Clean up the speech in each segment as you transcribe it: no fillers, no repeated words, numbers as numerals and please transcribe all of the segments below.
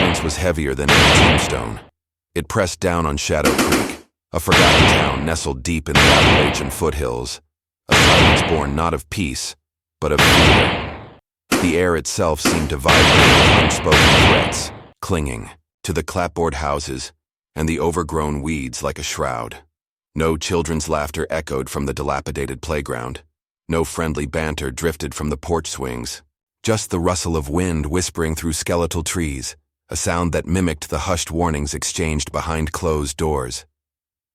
silence was heavier than any tombstone. It pressed down on Shadow Creek, a forgotten town nestled deep in the Appalachian foothills, a silence born not of peace, but of fear. The air itself seemed to vibrate with unspoken threats, clinging to the clapboard houses and the overgrown weeds like a shroud. No children's laughter echoed from the dilapidated playground. No friendly banter drifted from the porch swings. Just the rustle of wind whispering through skeletal trees, a sound that mimicked the hushed warnings exchanged behind closed doors.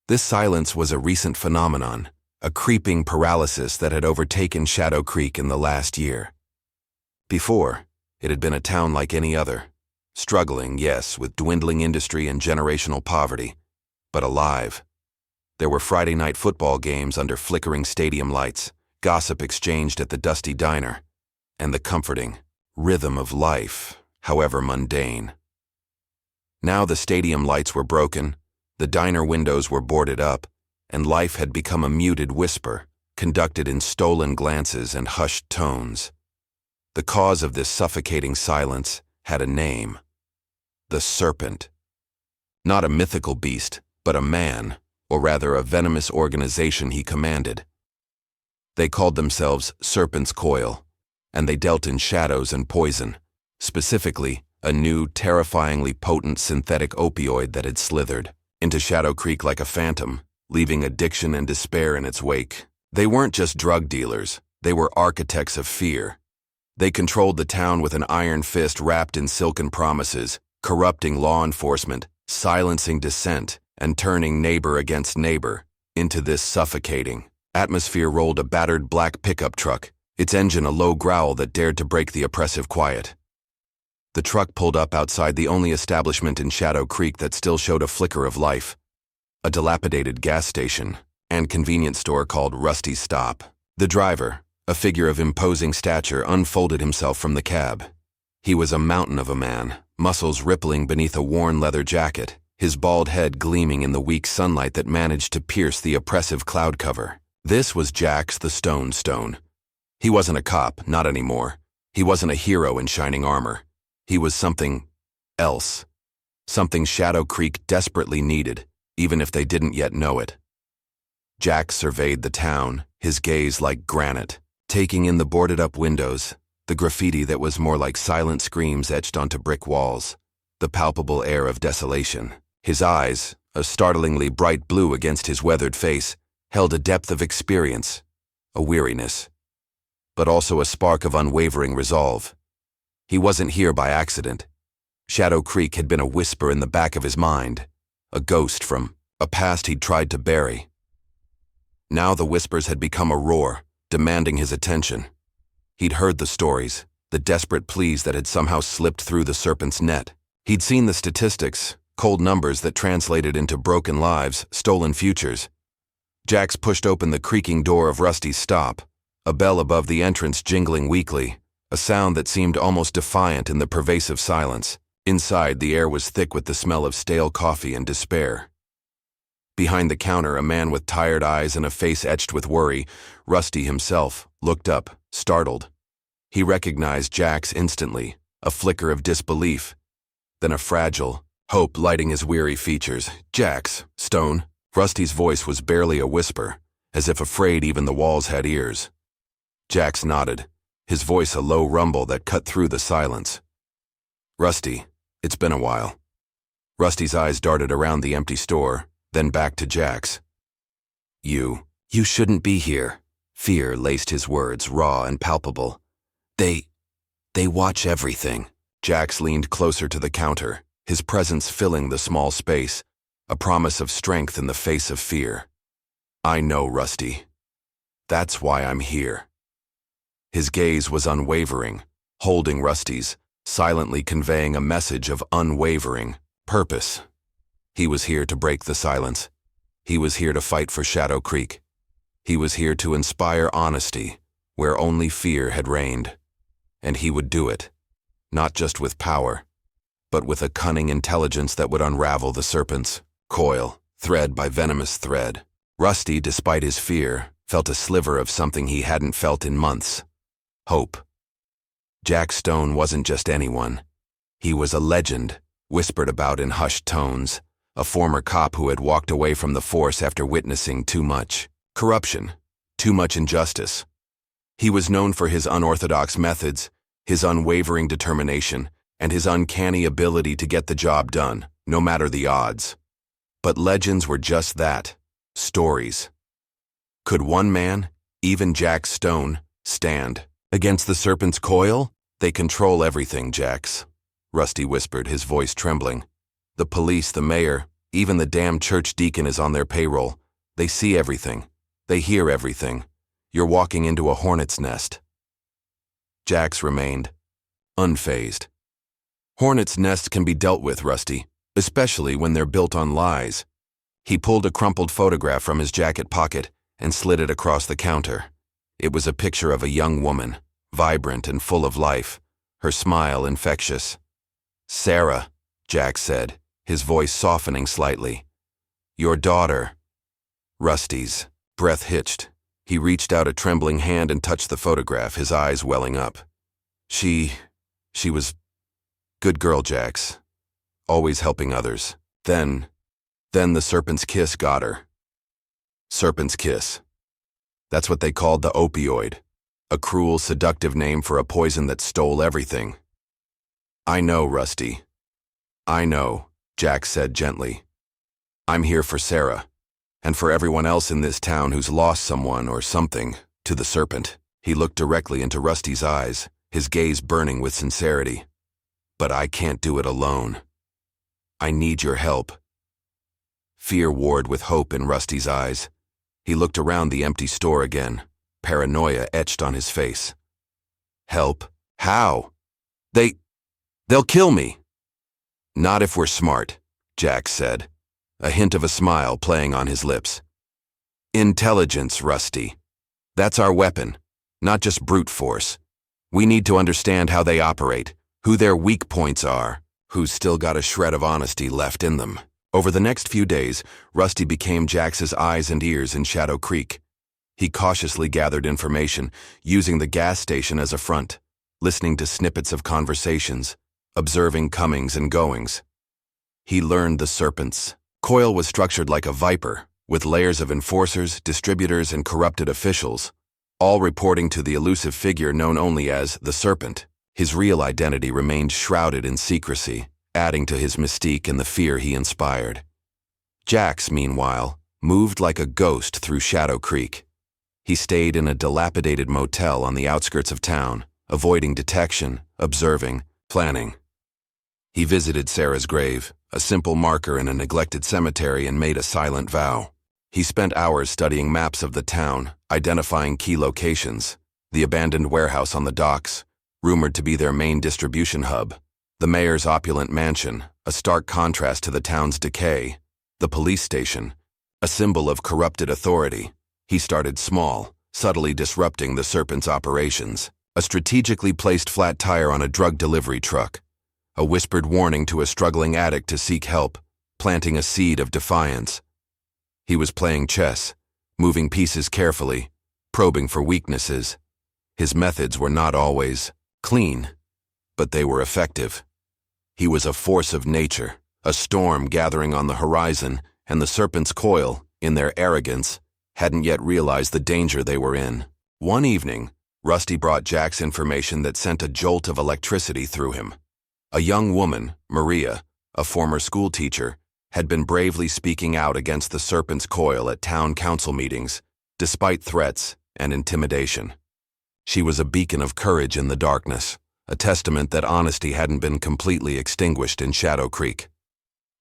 This silence was a recent phenomenon, a creeping paralysis that had overtaken Shadow Creek in the last year. Before, it had been a town like any other, struggling, yes, with dwindling industry and generational poverty, but alive. There were Friday night football games under flickering stadium lights, gossip exchanged at the dusty diner, and the comforting rhythm of life, however mundane. Now the stadium lights were broken, the diner windows were boarded up, and life had become a muted whisper, conducted in stolen glances and hushed tones. The cause of this suffocating silence had a name: the Serpent. Not a mythical beast, but a man, or rather a venomous organization he commanded. They called themselves Serpent's Coil, and they dealt in shadows and poison, specifically a new, terrifyingly potent synthetic opioid that had slithered into Shadow Creek like a phantom, leaving addiction and despair in its wake. They weren't just drug dealers, they were architects of fear. They controlled the town with an iron fist wrapped in silken promises, corrupting law enforcement, silencing dissent, and turning neighbor against neighbor. Into this suffocating atmosphere rolled a battered black pickup truck, its engine a low growl that dared to break the oppressive quiet. The truck pulled up outside the only establishment in Shadow Creek that still showed a flicker of life, a dilapidated gas station and convenience store called Rusty's Stop. The driver, a figure of imposing stature, unfolded himself from the cab. He was a mountain of a man, muscles rippling beneath a worn leather jacket, his bald head gleaming in the weak sunlight that managed to pierce the oppressive cloud cover. This was Jax the Stone. He wasn't a cop, not anymore. He wasn't a hero in shining armor. He was something else. Something Shadow Creek desperately needed, even if they didn't yet know it. Jax surveyed the town, his gaze like granite, taking in the boarded-up windows, the graffiti that was more like silent screams etched onto brick walls, the palpable air of desolation. His eyes, a startlingly bright blue against his weathered face, held a depth of experience, a weariness, but also a spark of unwavering resolve. He wasn't here by accident. Shadow Creek had been a whisper in the back of his mind, a ghost from a past he'd tried to bury. Now the whispers had become a roar, demanding his attention. He'd heard the stories, the desperate pleas that had somehow slipped through the Serpent's net. He'd seen the statistics, cold numbers that translated into broken lives, stolen futures. Jax pushed open the creaking door of Rusty's Stop, a bell above the entrance jingling weakly, a sound that seemed almost defiant in the pervasive silence. Inside, the air was thick with the smell of stale coffee and despair. Behind the counter, a man with tired eyes and a face etched with worry, Rusty himself, looked up, startled. He recognized Jax instantly, a flicker of disbelief, then a fragile hope lighting his weary features. "Jax, Stone." Rusty's voice was barely a whisper, as if afraid even the walls had ears. Jax nodded, his voice a low rumble that cut through the silence. "Rusty, it's been a while." Rusty's eyes darted around the empty store, then back to Jax. You shouldn't be here." Fear laced his words, raw and palpable. They watch everything." Jax leaned closer to the counter, his presence filling the small space, a promise of strength in the face of fear. "I know, Rusty. That's why I'm here." His gaze was unwavering, holding Rusty's, silently conveying a message of unwavering purpose. He was here to break the silence. He was here to fight for Shadow Creek. He was here to inspire honesty where only fear had reigned. And he would do it, not just with power, but with a cunning intelligence that would unravel the Serpent's coil, thread by venomous thread. Rusty, despite his fear, felt a sliver of something he hadn't felt in months: hope. Jack Stone wasn't just anyone. He was a legend, whispered about in hushed tones, a former cop who had walked away from the force after witnessing too much corruption, too much injustice. He was known for his unorthodox methods, his unwavering determination, and his uncanny ability to get the job done, no matter the odds. But legends were just that, stories. Could one man, even Jack Stone, stand against the Serpent's Coil? They control everything, Jax, Rusty whispered, his voice trembling. The police, the mayor, even the damn church deacon is on their payroll. They see everything. They hear everything. You're walking into a hornet's nest. Jax remained unfazed. Hornet's nests can be dealt with, Rusty, especially when they're built on lies. He pulled a crumpled photograph from his jacket pocket and slid it across the counter. It was a picture of a young woman, vibrant and full of life, her smile infectious. Sarah, Jack said, his voice softening slightly. Your daughter. Rusty's breath hitched. He reached out a trembling hand and touched the photograph, his eyes welling up. She was good girl, Jax. Always helping others. Then the Serpent's kiss got her. Serpent's kiss. That's what they called the opioid. A cruel, seductive name for a poison that stole everything. I know, Rusty. I know, Jack said gently. I'm here for Sarah, and for everyone else in this town who's lost someone or something to the Serpent. He looked directly into Rusty's eyes, his gaze burning with sincerity. But I can't do it alone. I need your help. Fear warred with hope in Rusty's eyes. He looked around the empty store again, paranoia etched on his face. Help? How? They'll kill me. Not if we're smart, Jack said, a hint of a smile playing on his lips. Intelligence, Rusty. That's our weapon, not just brute force. We need to understand how they operate, who their weak points are, who's still got a shred of honesty left in them. Over the next few days, Rusty became Jax's eyes and ears in Shadow Creek. He cautiously gathered information, using the gas station as a front, listening to snippets of conversations, observing comings and goings. He learned the Serpent's Coil was structured like a viper, with layers of enforcers, distributors, and corrupted officials, all reporting to the elusive figure known only as the Serpent. His real identity remained shrouded in secrecy, adding to his mystique and the fear he inspired. Jax, meanwhile, moved like a ghost through Shadow Creek. He stayed in a dilapidated motel on the outskirts of town, avoiding detection, observing, planning. He visited Sarah's grave, a simple marker in a neglected cemetery, and made a silent vow. He spent hours studying maps of the town, identifying key locations: the abandoned warehouse on the docks, rumored to be their main distribution hub; the mayor's opulent mansion, a stark contrast to the town's decay; the police station, a symbol of corrupted authority. He started small, subtly disrupting the Serpent's operations. A strategically placed flat tire on a drug delivery truck, a whispered warning to a struggling addict to seek help, planting a seed of defiance. He was playing chess, moving pieces carefully, probing for weaknesses. His methods were not always clean, but they were effective. He was a force of nature, a storm gathering on the horizon, and the Serpent's Coil, in their arrogance, hadn't yet realized the danger they were in. One evening, Rusty brought Jax information that sent a jolt of electricity through him. A young woman, Maria, a former school teacher, had been bravely speaking out against the Serpent's Coil at town council meetings, despite threats and intimidation. She was a beacon of courage in the darkness, a testament that honesty hadn't been completely extinguished in Shadow Creek.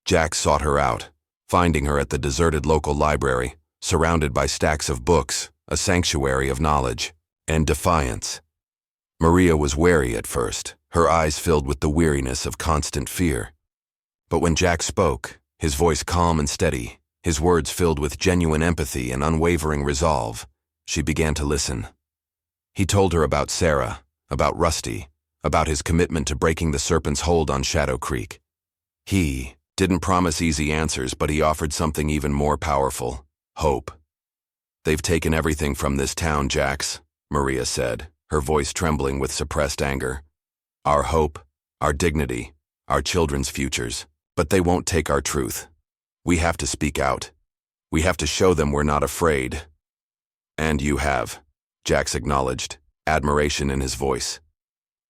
Jax sought her out, finding her at the deserted local library, surrounded by stacks of books, a sanctuary of knowledge and defiance. Maria was wary at first, her eyes filled with the weariness of constant fear. But when Jack spoke, his voice calm and steady, his words filled with genuine empathy and unwavering resolve, she began to listen. He told her about Sarah, about Rusty, about his commitment to breaking the Serpent's hold on Shadow Creek. He didn't promise easy answers, but he offered something even more powerful: hope. They've taken everything from this town, Jax, Maria said, her voice trembling with suppressed anger. Our hope, our dignity, our children's futures, but they won't take our truth. We have to speak out. We have to show them we're not afraid. And you have, Jax acknowledged, admiration in his voice.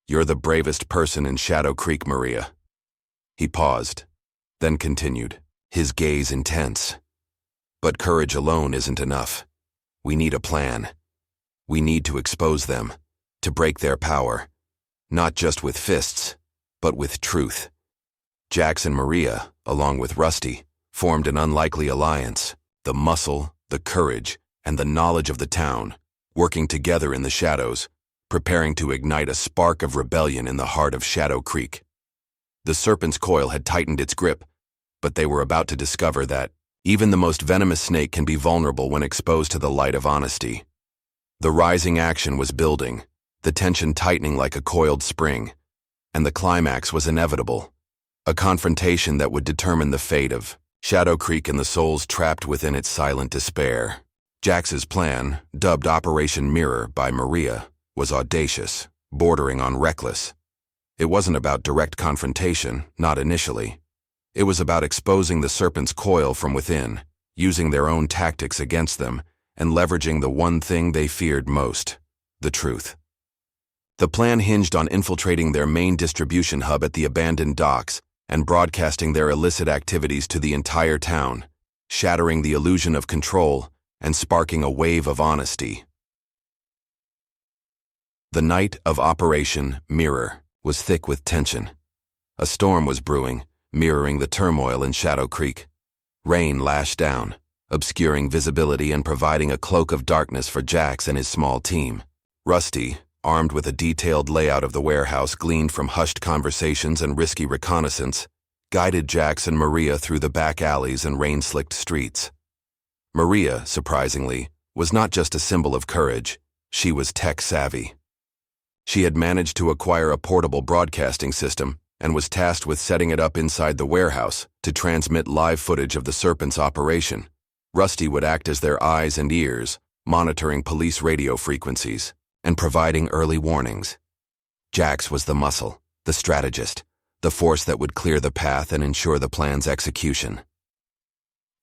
You're the bravest person in Shadow Creek, Maria. He paused, then continued, his gaze intense. But courage alone isn't enough. We need a plan. We need to expose them, to break their power, not just with fists, but with truth. Jax and Maria, along with Rusty, formed an unlikely alliance, the muscle, the courage, and the knowledge of the town, working together in the shadows, preparing to ignite a spark of rebellion in the heart of Shadow Creek. The Serpent's coil had tightened its grip, but they were about to discover that even the most venomous snake can be vulnerable when exposed to the light of honesty. The rising action was building, the tension tightening like a coiled spring, and the climax was inevitable, a confrontation that would determine the fate of Shadow Creek and the souls trapped within its silent despair. Jax's plan, dubbed Operation Mirror by Maria, was audacious, bordering on reckless. It wasn't about direct confrontation, not initially. It was about exposing the Serpent's coil from within, using their own tactics against them, and leveraging the one thing they feared most, the truth. The plan hinged on infiltrating their main distribution hub at the abandoned docks and broadcasting their illicit activities to the entire town, shattering the illusion of control and sparking a wave of honesty. The night of Operation Mirror was thick with tension. A storm was brewing, mirroring the turmoil in Shadow Creek. Rain lashed down, obscuring visibility and providing a cloak of darkness for Jax and his small team. Rusty, armed with a detailed layout of the warehouse gleaned from hushed conversations and risky reconnaissance, guided Jax and Maria through the back alleys and rain-slicked streets. Maria, surprisingly, was not just a symbol of courage, she was tech-savvy. She had managed to acquire a portable broadcasting system and was tasked with setting it up inside the warehouse to transmit live footage of the Serpent's operation. Rusty would act as their eyes and ears, monitoring police radio frequencies and providing early warnings. Jax was the muscle, the strategist, the force that would clear the path and ensure the plan's execution.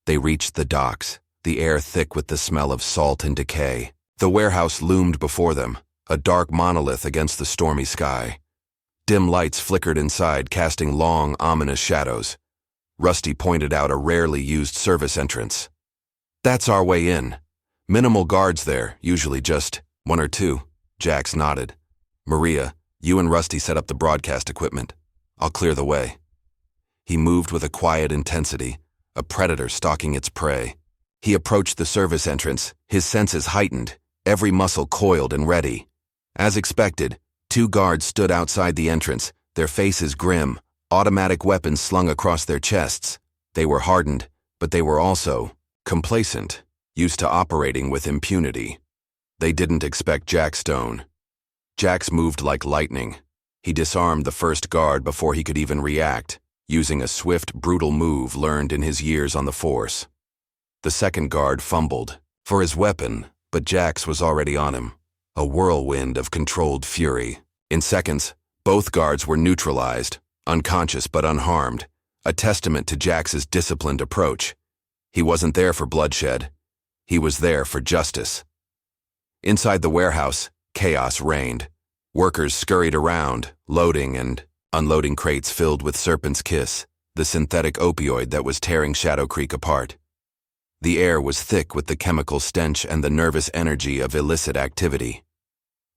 They reached the docks, the air thick with the smell of salt and decay. The warehouse loomed before them, a dark monolith against the stormy sky. Dim lights flickered inside, casting long, ominous shadows. Rusty pointed out a rarely used service entrance. "That's our way in. Minimal guards there, usually just one or two." Jax nodded. "Maria, you and Rusty set up the broadcast equipment. I'll clear the way." He moved with a quiet intensity, a predator stalking its prey. He approached the service entrance, his senses heightened, every muscle coiled and ready. As expected, two guards stood outside the entrance, their faces grim, automatic weapons slung across their chests. They were hardened, but they were also complacent, used to operating with impunity. They didn't expect Jax Stone. Jax moved like lightning. He disarmed the first guard before he could even react, using a swift, brutal move learned in his years on the force. The second guard fumbled for his weapon, but Jax was already on him, a whirlwind of controlled fury. In seconds, both guards were neutralized, unconscious but unharmed, a testament to Jax's disciplined approach. He wasn't there for bloodshed. He was there for justice. Inside the warehouse, chaos reigned. Workers scurried around, loading and unloading crates filled with Serpent's Kiss, the synthetic opioid that was tearing Shadow Creek apart. The air was thick with the chemical stench and the nervous energy of illicit activity.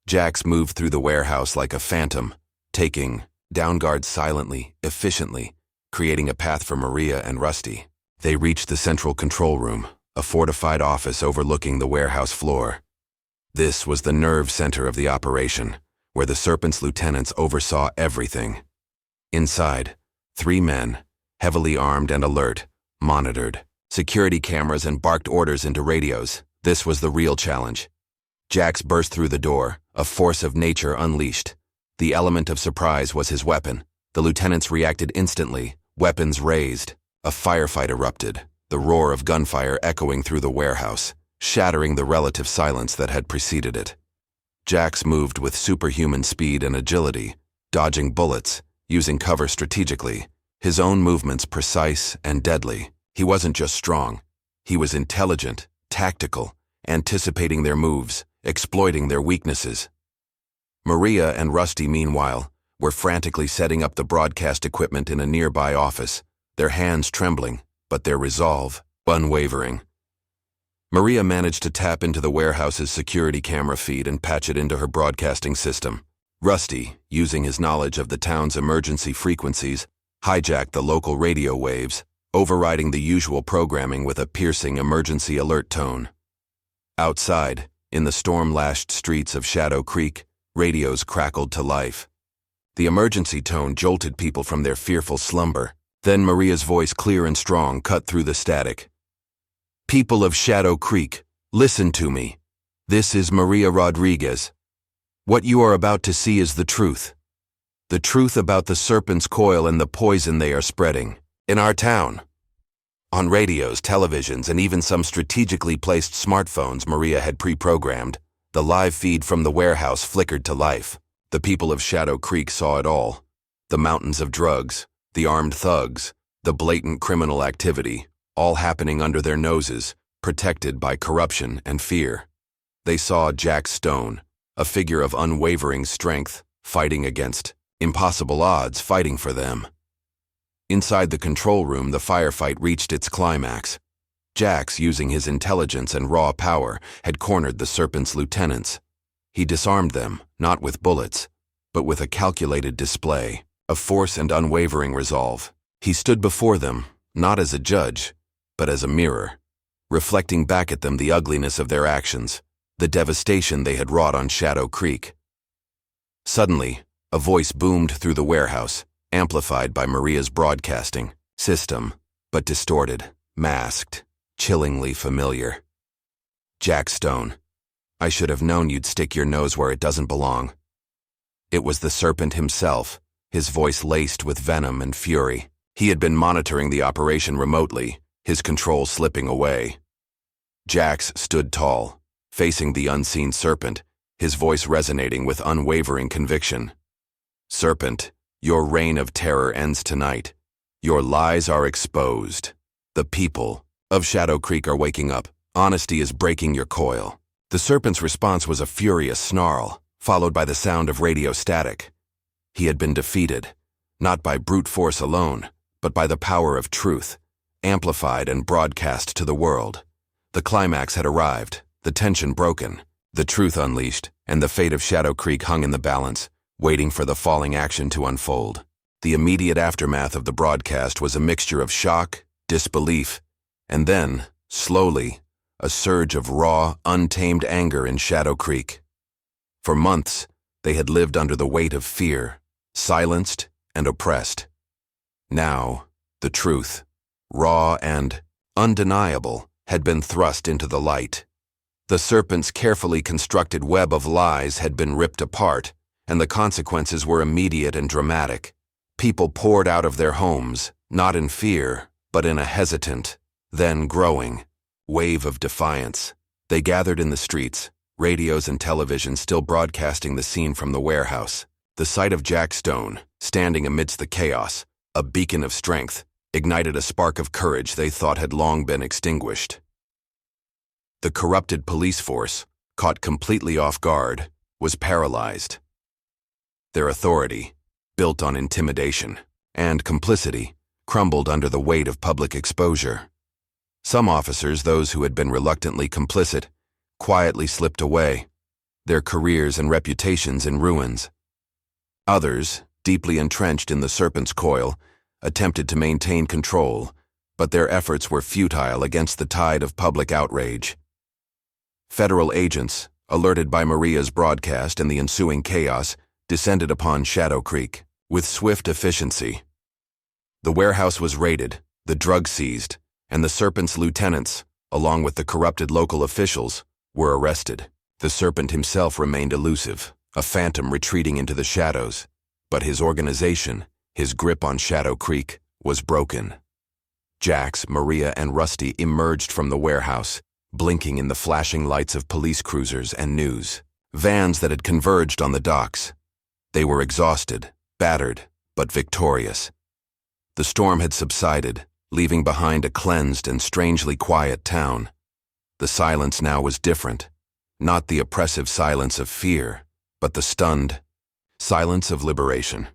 Jax moved through the warehouse like a phantom, taking down guards silently, efficiently, creating a path for Maria and Rusty. They reached the central control room, a fortified office overlooking the warehouse floor. This was the nerve center of the operation, where the Serpent's lieutenants oversaw everything. Inside, 3 men, heavily armed and alert, monitored. Security cameras and barked orders into radios. This was the real challenge. Jax burst through the door, a force of nature unleashed. The element of surprise was his weapon. The lieutenants reacted instantly, weapons raised. A firefight erupted, the roar of gunfire echoing through the warehouse, shattering the relative silence that had preceded it. Jax moved with superhuman speed and agility, dodging bullets, using cover strategically, his own movements precise and deadly. He wasn't just strong. He was intelligent, tactical, anticipating their moves, exploiting their weaknesses. Maria and Rusty, meanwhile, were frantically setting up the broadcast equipment in a nearby office, their hands trembling, but their resolve unwavering. Maria managed to tap into the warehouse's security camera feed and patch it into her broadcasting system. Rusty, using his knowledge of the town's emergency frequencies, hijacked the local radio waves, overriding the usual programming with a piercing emergency alert tone. Outside, in the storm-lashed streets of Shadow Creek, radios crackled to life. The emergency tone jolted people from their fearful slumber. Then Maria's voice, clear and strong, cut through the static. "People of Shadow Creek, listen to me. This is Maria Rodriguez. What you are about to see is the truth. The truth about the Serpent's Coil and the poison they are spreading in our town." On radios, televisions, and even some strategically placed smartphones Maria had pre-programmed, the live feed from the warehouse flickered to life. The people of Shadow Creek saw it all. The mountains of drugs, the armed thugs, the blatant criminal activity, all happening under their noses, protected by corruption and fear. They saw Jack Stone, a figure of unwavering strength, fighting against impossible odds, fighting for them. Inside the control room, the firefight reached its climax. Jax, using his intelligence and raw power, had cornered the Serpent's lieutenants. He disarmed them, not with bullets, but with a calculated display of force and unwavering resolve. He stood before them, not as a judge, but as a mirror, reflecting back at them the ugliness of their actions, the devastation they had wrought on Shadow Creek. Suddenly, a voice boomed through the warehouse, amplified by Maria's broadcasting system, but distorted, masked, chillingly familiar. "Jack Stone, I should have known you'd stick your nose where it doesn't belong." It was the Serpent himself, his voice laced with venom and fury. He had been monitoring the operation remotely, his control slipping away. Jax stood tall, facing the unseen Serpent, his voice resonating with unwavering conviction. "Serpent, your reign of terror ends tonight. Your lies are exposed. The people of Shadow Creek are waking up. Honesty is breaking your coil." The Serpent's response was a furious snarl, followed by the sound of radio static. He had been defeated, not by brute force alone, but by the power of truth, amplified and broadcast to the world. The climax had arrived, the tension broken, the truth unleashed, and the fate of Shadow Creek hung in the balance, waiting for the falling action to unfold. The immediate aftermath of the broadcast was a mixture of shock, disbelief, and then, slowly, a surge of raw, untamed anger in Shadow Creek. For months, they had lived under the weight of fear, silenced and oppressed. Now, the truth, raw and undeniable, had been thrust into the light. The Serpent's carefully constructed web of lies had been ripped apart, and the consequences were immediate and dramatic. People poured out of their homes, not in fear, but in a hesitant, then growing, wave of defiance. They gathered in the streets, radios and television still broadcasting the scene from the warehouse. The sight of Jack Stone, standing amidst the chaos, a beacon of strength, ignited a spark of courage they thought had long been extinguished. The corrupted police force, caught completely off guard, was paralyzed. Their authority, built on intimidation and complicity, crumbled under the weight of public exposure. Some officers, those who had been reluctantly complicit, quietly slipped away, their careers and reputations in ruins. Others, deeply entrenched in the Serpent's Coil, attempted to maintain control, but their efforts were futile against the tide of public outrage. Federal agents, alerted by Maria's broadcast and the ensuing chaos, descended upon Shadow Creek with swift efficiency. The warehouse was raided, the drugs seized, and the Serpent's lieutenants, along with the corrupted local officials, were arrested. The Serpent himself remained elusive, a phantom retreating into the shadows, but his organization, his grip on Shadow Creek, was broken. Jax, Maria, and Rusty emerged from the warehouse, blinking in the flashing lights of police cruisers and news vans that had converged on the docks. They were exhausted, battered, but victorious. The storm had subsided, leaving behind a cleansed and strangely quiet town. The silence now was different, not the oppressive silence of fear, but the stunned silence of liberation.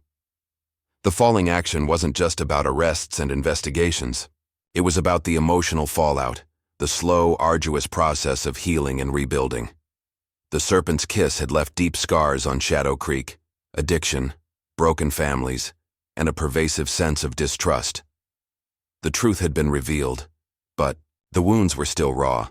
The falling action wasn't just about arrests and investigations. It was about the emotional fallout, the slow, arduous process of healing and rebuilding. The Serpent's kiss had left deep scars on Shadow Creek: addiction, broken families, and a pervasive sense of distrust. The truth had been revealed, but the wounds were still raw.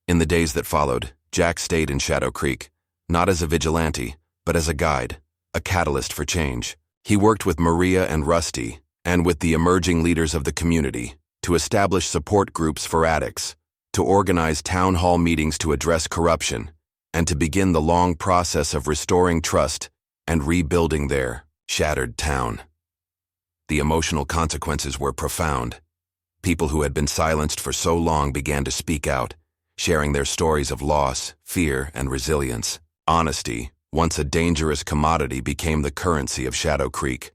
In the days that followed, Jack stayed in Shadow Creek, not as a vigilante, but as a guide, a catalyst for change. He worked with Maria and Rusty, and with the emerging leaders of the community, to establish support groups for addicts, to organize town hall meetings to address corruption, and to begin the long process of restoring trust and rebuilding their shattered town. The emotional consequences were profound. People who had been silenced for so long began to speak out, sharing their stories of loss, fear, and resilience. Honesty, once a dangerous commodity, became the currency of Shadow Creek.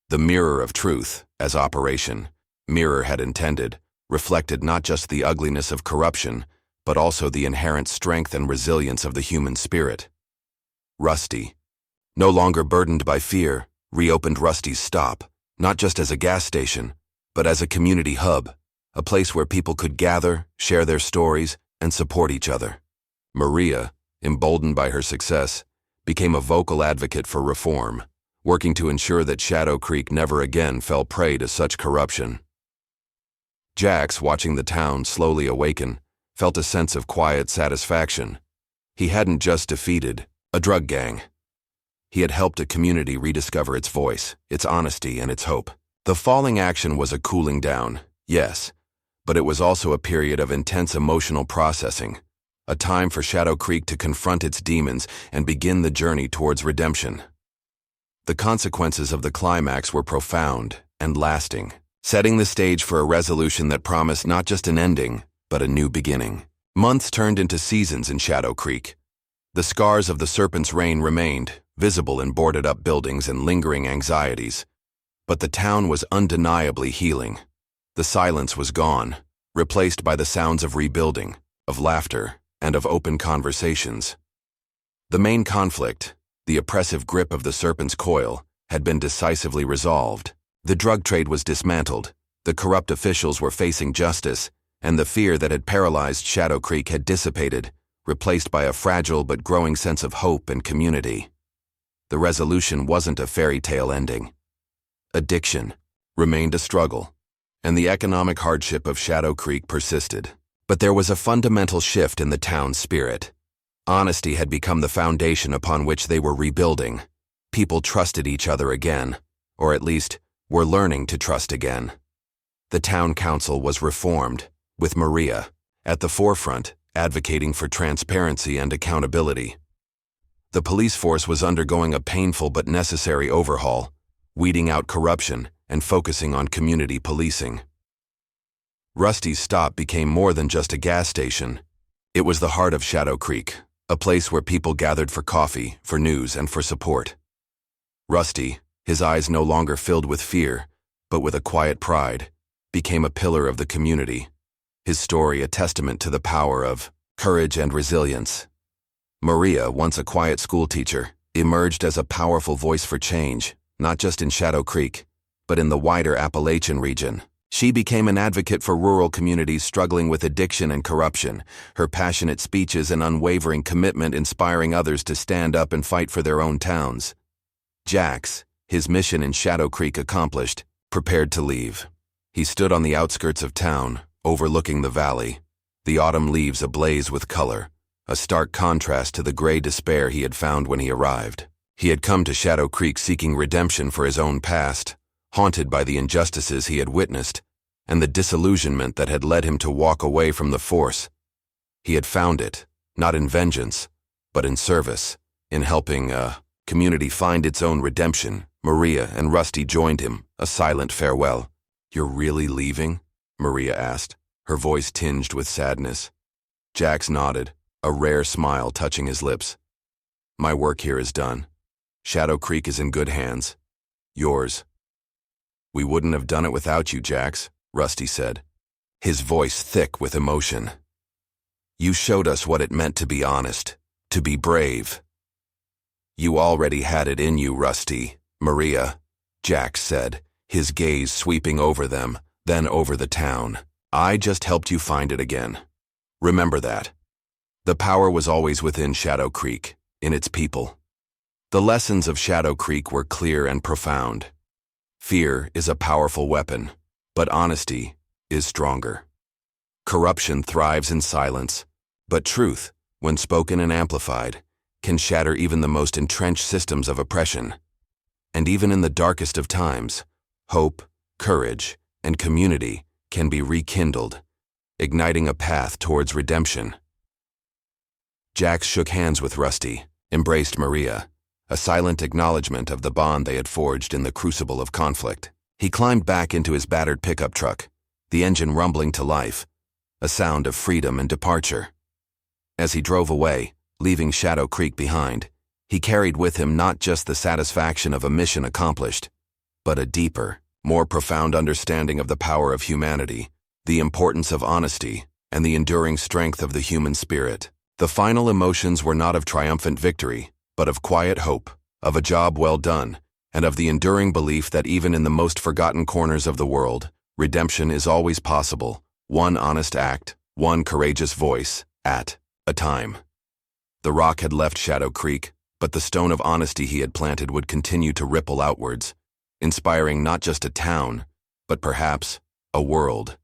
The mirror of truth, as Operation Mirror had intended, reflected not just the ugliness of corruption, but also the inherent strength and resilience of the human spirit. Rusty, no longer burdened by fear, reopened Rusty's Stop, not just as a gas station, but as a community hub, a place where people could gather, share their stories, and support each other. Maria, emboldened by her success, became a vocal advocate for reform, working to ensure that Shadow Creek never again fell prey to such corruption. Jax, watching the town slowly awaken, felt a sense of quiet satisfaction. He hadn't just defeated a drug gang. He had helped a community rediscover its voice, its honesty, and its hope. The falling action was a cooling down, yes, but it was also a period of intense emotional processing, a time for Shadow Creek to confront its demons and begin the journey towards redemption. The consequences of the climax were profound and lasting, setting the stage for a resolution that promised not just an ending, but a new beginning. Months turned into seasons in Shadow Creek. The scars of the Serpent's reign remained, visible in boarded-up buildings and lingering anxieties. But the town was undeniably healing. The silence was gone, replaced by the sounds of rebuilding, of laughter, and of open conversations. The main conflict, the oppressive grip of the Serpent's Coil, had been decisively resolved. The drug trade was dismantled, the corrupt officials were facing justice, and the fear that had paralyzed Shadow Creek had dissipated, replaced by a fragile but growing sense of hope and community. The resolution wasn't a fairy tale ending. Addiction remained a struggle, and the economic hardship of Shadow Creek persisted. But there was a fundamental shift in the town's spirit. Honesty had become the foundation upon which they were rebuilding. People trusted each other again, or at least were learning to trust again. The town council was reformed, with Maria at the forefront, advocating for transparency and accountability. The police force was undergoing a painful but necessary overhaul, weeding out corruption and focusing on community policing. Rusty's Stop became more than just a gas station. It was the heart of Shadow Creek, a place where people gathered for coffee, for news, and for support. Rusty, his eyes no longer filled with fear, but with a quiet pride, became a pillar of the community, his story a testament to the power of courage and resilience. Maria, once a quiet schoolteacher, emerged as a powerful voice for change, not just in Shadow Creek, but in the wider Appalachian region. She became an advocate for rural communities struggling with addiction and corruption, her passionate speeches and unwavering commitment inspiring others to stand up and fight for their own towns. Jax, his mission in Shadow Creek accomplished, prepared to leave. He stood on the outskirts of town, overlooking the valley, the autumn leaves ablaze with color, a stark contrast to the gray despair he had found when he arrived. He had come to Shadow Creek seeking redemption for his own past, haunted by the injustices he had witnessed, and the disillusionment that had led him to walk away from the force. He had found it, not in vengeance, but in service, in helping a community find its own redemption. Maria and Rusty joined him, a silent farewell. "You're really leaving?" Maria asked, her voice tinged with sadness. Jax nodded, a rare smile touching his lips. "My work here is done. Shadow Creek is in good hands. Yours. We wouldn't have done it without you, Jax, Rusty said, his voice thick with emotion. You showed us what it meant to be honest, to be brave. You already had it in you, Rusty, Maria, Jax said, his gaze sweeping over them, then over the town. I just helped you find it again. Remember that. The power was always within Shadow Creek, in its people. The lessons of Shadow Creek were clear and profound. Fear is a powerful weapon, but honesty is stronger. Corruption thrives in silence, but truth, when spoken and amplified, can shatter even the most entrenched systems of oppression. And even in the darkest of times, hope, courage, and community can be rekindled, igniting a path towards redemption. Jax shook hands with Rusty, embraced Maria, a silent acknowledgement of the bond they had forged in the crucible of conflict. He climbed back into his battered pickup truck, the engine rumbling to life, a sound of freedom and departure. As he drove away, leaving Shadow Creek behind, he carried with him not just the satisfaction of a mission accomplished, but a deeper, more profound understanding of the power of humanity, the importance of honesty, and the enduring strength of the human spirit. The final emotions were not of triumphant victory, but of quiet hope, of a job well done, and of the enduring belief that even in the most forgotten corners of the world, redemption is always possible, one honest act, one courageous voice, at a time. The rock had left Shadow Creek, but the stone of honesty he had planted would continue to ripple outwards, inspiring not just a town, but perhaps a world.